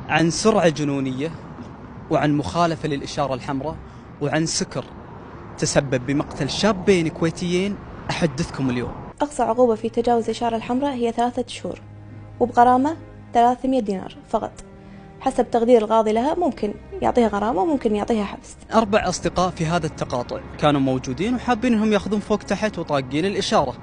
عن سرعة جنونية، وعن مخالفة للإشارة الحمراء، وعن سكر تسبب بمقتل شابين كويتيين أحدثكم اليوم. أقصى عقوبة في تجاوز الإشارة الحمراء هي 3 شهور، وبغرامة 300 دينار فقط حسب تقدير القاضي لها. ممكن يعطيها غرامة وممكن يعطيها حبس. 4 أصدقاء في هذا التقاطع كانوا موجودين وحابين أنهم يأخذون فوق تحت وطاقين الإشارة،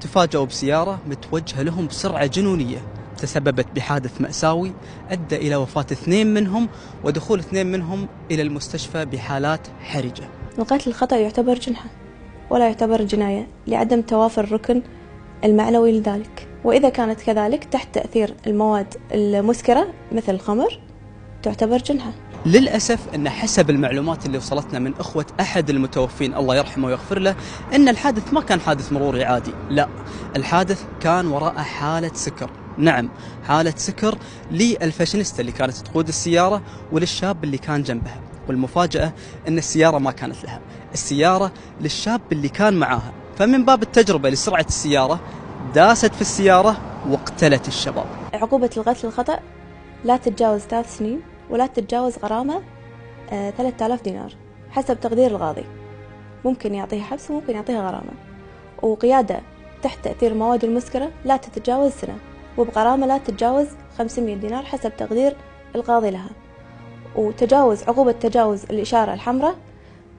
تفاجأوا بسيارة متوجهة لهم بسرعة جنونية تسببت بحادث مأساوي أدى إلى وفاة 2 منهم ودخول 2 منهم إلى المستشفى بحالات حرجة. القتل الخطأ يعتبر جنحة ولا يعتبر جناية لعدم توافر الركن المعنوي لذلك، وإذا كانت كذلك تحت تأثير المواد المسكرة مثل الخمر تعتبر جنحة. للأسف أن حسب المعلومات اللي وصلتنا من أخوة أحد المتوفين الله يرحمه ويغفر له، أن الحادث ما كان حادث مروري عادي، لا، الحادث كان وراء حالة سكر. نعم، حالة سكر للفاشينيستا اللي كانت تقود السيارة وللشاب اللي كان جنبها، والمفاجأة أن السيارة ما كانت لها، السيارة للشاب اللي كان معاها، فمن باب التجربة لسرعة السيارة داست في السيارة واقتلت الشباب. عقوبة القتل الخطأ لا تتجاوز 3 سنين ولا تتجاوز غرامة 3000 دينار حسب تقدير القاضي. ممكن يعطيها حبس وممكن يعطيها غرامة، وقيادة تحت تأثير المواد المسكرة لا تتجاوز سنة، وبغرامة لا تتجاوز 500 دينار حسب تقدير القاضي لها. وتجاوز عقوبة تجاوز الإشارة الحمراء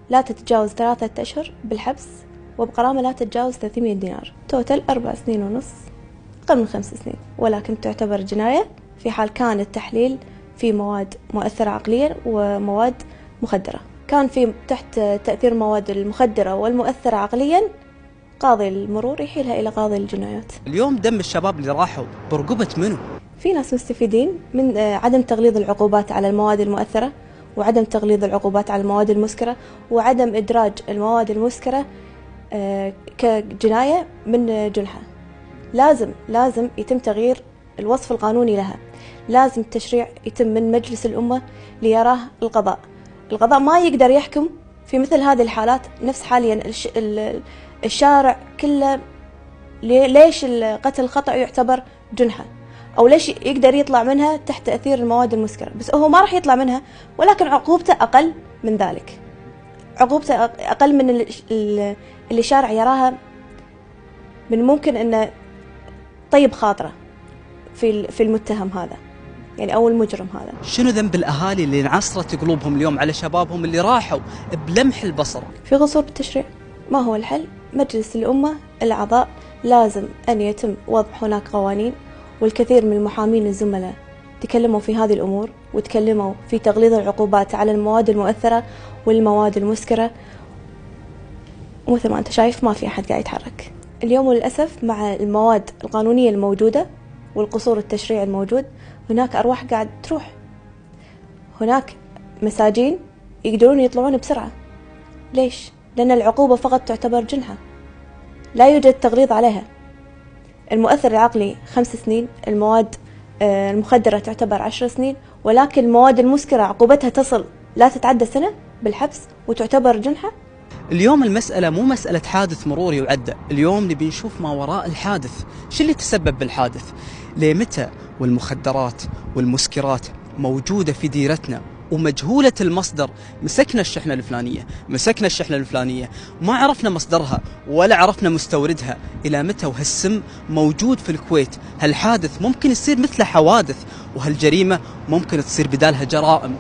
لا تتجاوز 3 أشهر بالحبس، وبغرامة لا تتجاوز 300 دينار. توتل 4 سنين ونص، أقل من 5 سنين، ولكن تعتبر جناية في حال كان التحليل في مواد مؤثرة عقليا ومواد مخدرة. كان في تحت تأثير المواد المخدرة والمؤثرة عقليا، قاضي المرور يحيلها إلى قاضي الجنايات. اليوم دم الشباب اللي راحوا برقبة منه؟ في ناس مستفيدين من عدم تغليظ العقوبات على المواد المؤثرة، وعدم تغليظ العقوبات على المواد المسكرة، وعدم إدراج المواد المسكرة كجناية من جنحة. لازم يتم تغيير الوصف القانوني لها، لازم التشريع يتم من مجلس الأمة ليراه القضاء. القضاء ما يقدر يحكم في مثل هذه الحالات. نفس حاليا الشارع كله ليش القتل الخطأ يعتبر جنحة، أو ليش يقدر يطلع منها تحت تأثير المواد المسكرة، بس هو ما راح يطلع منها، ولكن عقوبته أقل من ذلك، عقوبته أقل من اللي الشارع يراها من ممكن أنه طيب خاطره في المتهم هذا، يعني أو المجرم هذا. شنو ذنب الأهالي اللي انعصرت قلوبهم اليوم على شبابهم اللي راحوا بلمح البصر؟ في قصور بالتشريع. ما هو الحل؟ مجلس الأمة الأعضاء لازم أن يتم وضع هناك قوانين، والكثير من المحامين الزملاء تكلموا في هذه الأمور، وتكلموا في تغليظ العقوبات على المواد المؤثرة والمواد المسكرة، ومثل ما أنت شايف ما في أحد قاعد يتحرك اليوم. وللأسف مع المواد القانونية الموجودة والقصور التشريعي الموجود، هناك أرواح قاعد تروح، هناك مساجين يقدرون يطلعون بسرعة. ليش؟ لأن العقوبة فقط تعتبر جنحة، لا يوجد تغليظ عليها. المؤثر العقلي 5 سنين، المواد المخدرة تعتبر 10 سنين، ولكن المواد المسكرة عقوبتها تصل لا تتعدى سنة بالحبس وتعتبر جنحة. اليوم المسألة مو مسألة حادث مروري وعدى، اليوم نبي نشوف ما وراء الحادث، شو اللي تسبب بالحادث؟ لمتى والمخدرات والمسكرات موجودة في ديرتنا ومجهولة المصدر؟ مسكنا الشحنة الفلانية ما عرفنا مصدرها ولا عرفنا مستوردها، إلى متى وهالسم موجود في الكويت؟ هالحادث ممكن يصير مثل حوادث، وهالجريمة ممكن تصير بدالها جرائم.